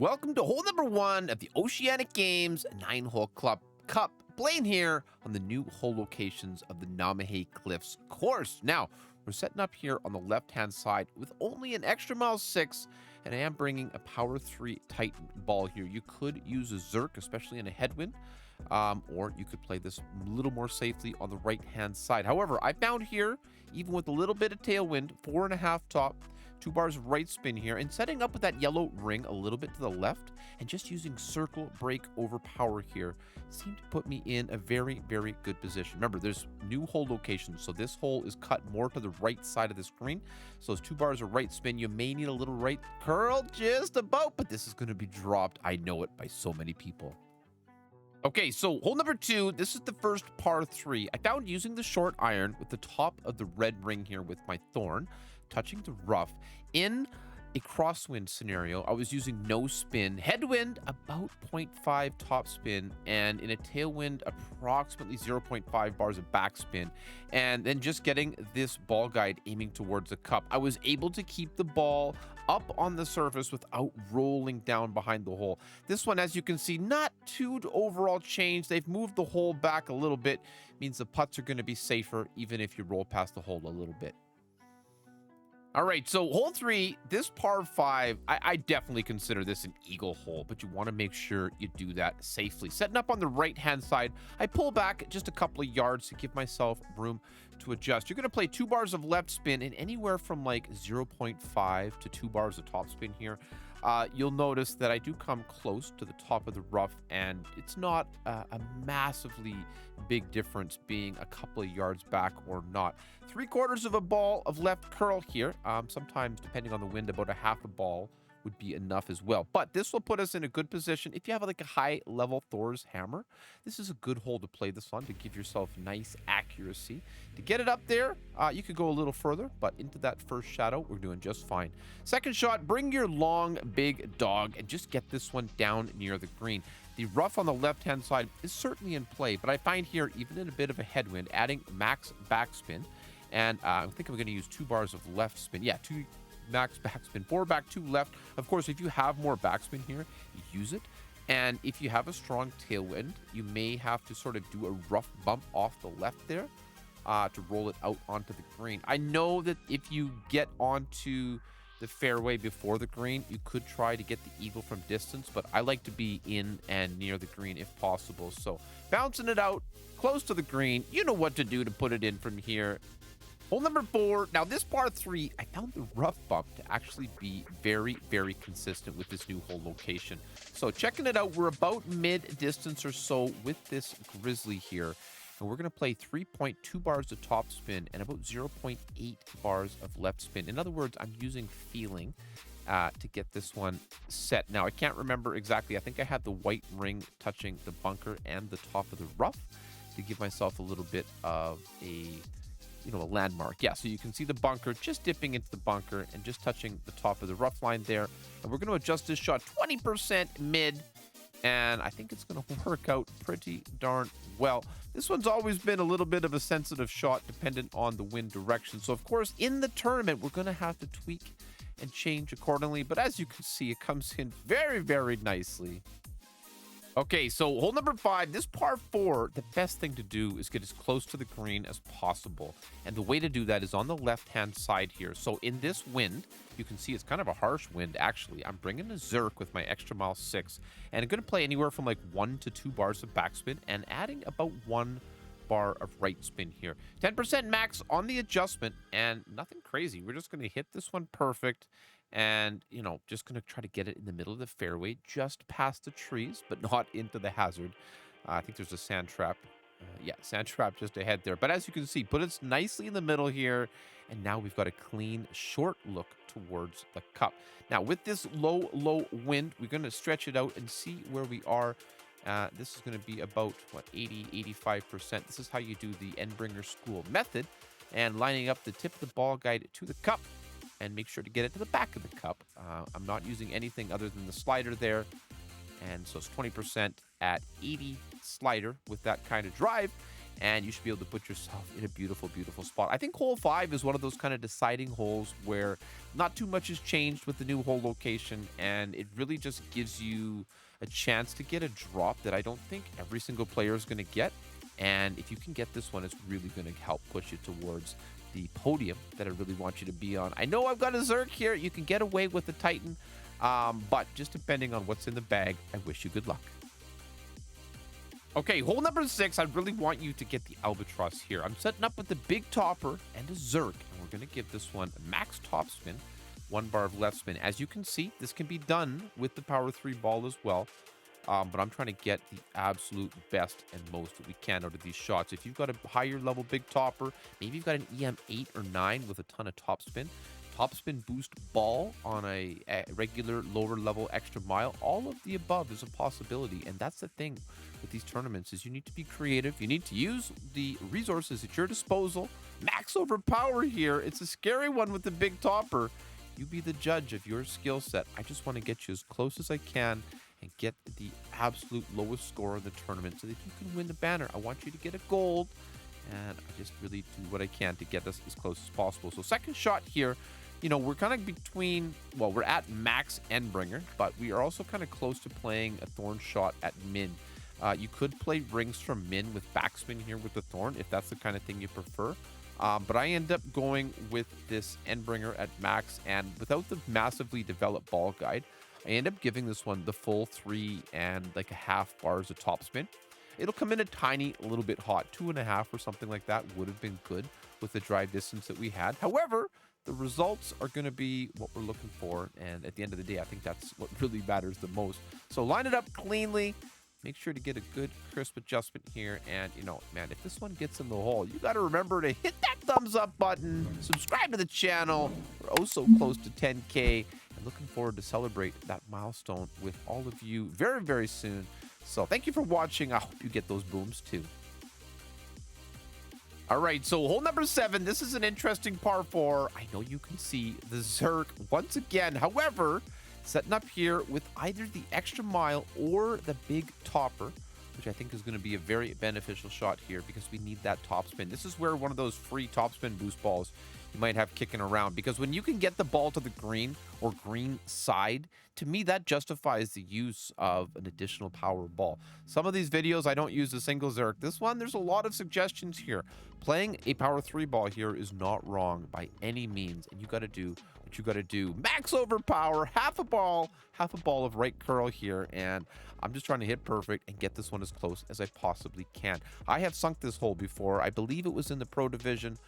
Welcome to hole number one of the Oceanic Games 9-hole club cup. Blaine here on the new hole locations of the Namhae Cliffs course. Now, we're setting up here on the left-hand side with only an extra mile 6, and I am bringing a power 3 Titan ball here. You could use a Zerk, especially in a headwind, or you could play this a little more safely on the right-hand side. However, I found here, even with a little bit of tailwind, 4.5 top, 2 bars of right spin here, and setting up with that yellow ring a little bit to the left, and just using circle break over power here seemed to put me in a very, very good position. Remember, there's new hole locations, so this hole is cut more to the right side of the screen. So those 2 bars of right spin, you may need a little right curl, just about, but this is going to be dropped. I know it by so many people. Okay, so hole number 2, this is the first par 3. I found using the short iron with the top of the red ring here with my thorn, touching the rough. In a crosswind scenario, I was using no spin, headwind about 0.5 top spin, and in a tailwind, approximately 0.5 bars of backspin, and then just getting this ball guide aiming towards the cup. I was able to keep the ball up on the surface without rolling down behind the hole. This one, as you can see, not too overall change. They've moved the hole back a little bit, means the putts are going to be safer even if you roll past the hole a little bit. All right, so hole 3, this par 5, I definitely consider this an eagle hole, but you want to make sure you do that safely. Setting up on the right-hand side, I pull back just a couple of yards to give myself room to adjust. You're going to play 2 bars of left spin and anywhere from like 0.5 to 2 bars of top spin here. You'll notice that I do come close to the top of the rough, and it's not a massively big difference being a couple of yards back or not. 3/4 of a ball of left curl here. Sometimes, depending on the wind, about a half a ball would be enough as well. But this will put us in a good position. If you have like a high level Thor's hammer, this is a good hole to play this on to give yourself nice accuracy. To get it up there, you could go a little further, but into that first shadow, we're doing just fine. Second shot, bring your long, big dog and just get this one down near the green. The rough on the left-hand side is certainly in play, but I find here, even in a bit of a headwind, adding max backspin, and I think I'm going to use 2 bars of left spin. Yeah, 2 max backspin, 4 back, 2 left. Of course, if you have more backspin here, use it. And if you have a strong tailwind, you may have to sort of do a rough bump off the left there to roll it out onto the green. I know that if you get onto the fairway before the green, you could try to get the eagle from distance, but I like to be in and near the green if possible. So bouncing it out close to the green, you know what to do to put it in from here. Hole number 4. Now, this par 3, I found the rough bump to actually be very, very consistent with this new hole location. So checking it out, we're about mid-distance or so with this grizzly here. And we're going to play 3.2 bars of top spin and about 0.8 bars of left spin. In other words, I'm using feeling to get this one set. Now, I can't remember exactly. I think I had the white ring touching the bunker and the top of the rough to give myself a little bit of a landmark. Yeah, so you can see the bunker just dipping into the bunker and just touching the top of the rough line there. And we're going to adjust this shot 20% mid, and I think it's going to work out pretty darn well. This one's always been a little bit of a sensitive shot dependent on the wind direction. So, of course, in the tournament, we're going to have to tweak and change accordingly. But as you can see, it comes in very, very nicely. Okay, so hole number 5, this par 4, the best thing to do is get as close to the green as possible. And the way to do that is on the left-hand side here. So in this wind, you can see it's kind of a harsh wind, actually. I'm bringing a Zerk with my extra mile 6, and I'm going to play anywhere from like 1 to 2 bars of backspin and adding about 1 bar of right spin here. 10% max on the adjustment, and nothing crazy. We're just going to hit this one perfect. And, just going to try to get it in the middle of the fairway, just past the trees, but not into the hazard. I think there's a sand trap. Sand trap just ahead there. But as you can see, put it nicely in the middle here. And now we've got a clean, short look towards the cup. Now, with this low, low wind, we're going to stretch it out and see where we are. This is going to be about, 80, 85%. This is how you do the Endbringer School method. And lining up the tip of the ball guide to the cup. And make sure to get it to the back of the cup. I'm not using anything other than the slider there. And so it's 20% at 80 slider with that kind of drive. and you should be able to put yourself in a beautiful, beautiful spot. I think hole 5 is one of those kind of deciding holes where not too much has changed with the new hole location, and it really just gives you a chance to get a drop that I don't think every single player is going to get. And if you can get this one, it's really going to help push you towards the podium that I really want you to be on. I know I've got a Zerk here. You can get away with the Titan, but just depending on what's in the bag, I wish you good luck. Okay, hole number 6, I really want you to get the Albatross here. I'm setting up with the Big Topper and a Zerk, and we're going to give this one a max top spin, 1 bar of left spin. As you can see, this can be done with the Power 3 ball as well, but I'm trying to get the absolute best and most that we can out of these shots. If you've got a higher level Big Topper, maybe you've got an EM 8 or 9 with a ton of top spin boost ball on a regular lower level extra mile, all of the above is a possibility. And that's the thing with these tournaments is you need to be creative. You need to use the resources at your disposal. Max overpower here. It's a scary one with the Big Topper. You be the judge of your skill set. I just want to get you as close as I can and get the absolute lowest score in the tournament so that you can win the banner. I want you to get a gold, and I just really do what I can to get this as close as possible. So second shot here, you know, we're kind of between, well, we're at max Endbringer, but we are also kind of close to playing a Thorn shot at min. You could play rings from min with backspin here with the Thorn if that's the kind of thing you prefer. But I end up going with this Endbringer at max, and without the massively developed ball guide, I end up giving this one the full 3 and like a half bars of top spin. It'll come in a tiny little bit hot, 2.5 or something like that would have been good with the drive distance that we had. However, the results are going to be what we're looking for, and at the end of the day, I think that's what really matters the most. So line it up cleanly. Make sure to get a good crisp adjustment here. And, you know, man, if this one gets in the hole, you got to remember to hit that thumbs up button, subscribe to the channel. We're oh so close to 10K, and looking forward to celebrate that milestone with all of you very, very soon. So thank you for watching. I hope you get those booms too. All right, so hole number 7, this is an interesting par 4. I know you can see the Zerk once again. However, setting up here with either the extra mile or the Big Topper, which I think is going to be a very beneficial shot here because we need that top spin. This is where one of those free top spin boost balls you might have kicking around, because when you can get the ball to the green or green side, to me that justifies the use of an additional power ball. Some of these videos I don't use a single Zerk. This one, there's a lot of suggestions here. Playing a power 3 ball here is not wrong by any means, and you got to do what you got to do. Max overpower, half a ball of right curl here, and I'm just trying to hit perfect and get this one as close as I possibly can. I have sunk this hole before. I believe it was in the pro division.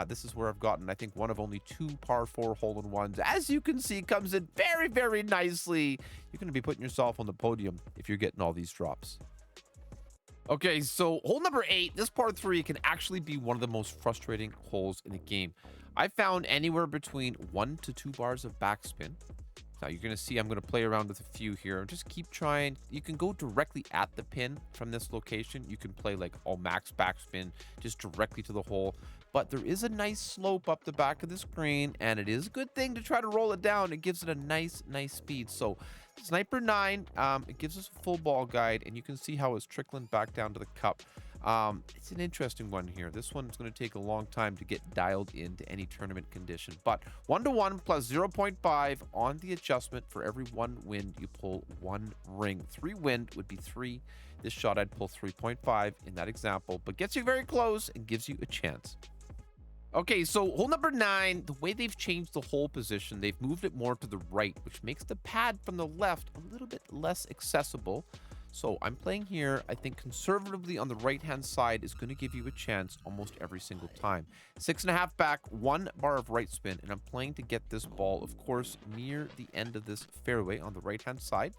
This is where I've gotten, I think, one of only 2 par 4 hole-in-ones. As you can see, comes in very, very nicely. You're going to be putting yourself on the podium if you're getting all these drops. Okay, so hole number 8, this par 3 can actually be one of the most frustrating holes in the game. I found anywhere between 1 to 2 bars of backspin. Now you're going to see I'm going to play around with a few here. Just keep trying. You can go directly at the pin from this location. You can play like all max backspin just directly to the hole. But there is a nice slope up the back of the screen, and it is a good thing to try to roll it down. It gives it a nice speed. So Sniper 9, it gives us a full ball guide, and you can see how it's trickling back down to the cup. It's an interesting one here. This one's going to take a long time to get dialed into any tournament condition. But 1-to-1 plus 0.5 on the adjustment. For every 1 wind, you pull 1 ring. 3 wind would be 3. This shot, I'd pull 3.5 in that example, but gets you very close and gives you a chance. Okay, so hole number 9, the way they've changed the hole position, they've moved it more to the right, which makes the pad from the left a little bit less accessible. So I'm playing here, I think conservatively on the right-hand side is going to give you a chance almost every single time. 6.5 back, 1 bar of right spin, and I'm playing to get this ball, of course, near the end of this fairway on the right-hand side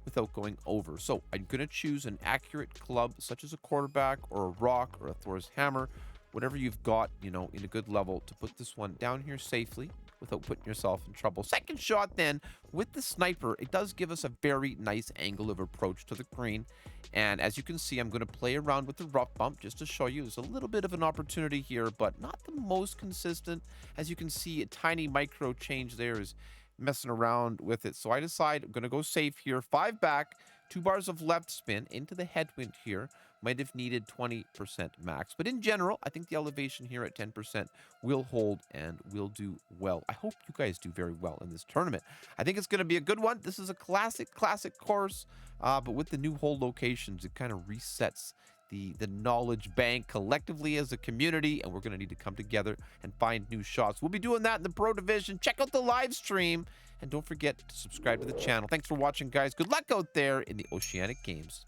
without going over. So I'm going to choose an accurate club, such as a quarterback or a rock or a Thor's hammer, whatever you've got, you know, in a good level to put this one down here safely without putting yourself in trouble. Second shot then, with the sniper, it does give us a very nice angle of approach to the green. And as you can see, I'm going to play around with the rough bump just to show you there's a little bit of an opportunity here, but not the most consistent. As you can see, a tiny micro change there is messing around with it. So I decide I'm going to go safe here. 5 back, 2 bars of left spin into the headwind here. might have needed 20% max. But in general, I think the elevation here at 10% will hold and will do well. I hope you guys do very well in this tournament. I think it's going to be a good one. This is a classic course, but with the new hole locations, it kind of resets the knowledge bank collectively as a community, and we're going to need to come together and find new shots. We'll be doing that in the Pro Division. Check out the live stream, and don't forget to subscribe to the channel. Thanks for watching, guys. Good luck out there in the Oceanic Games.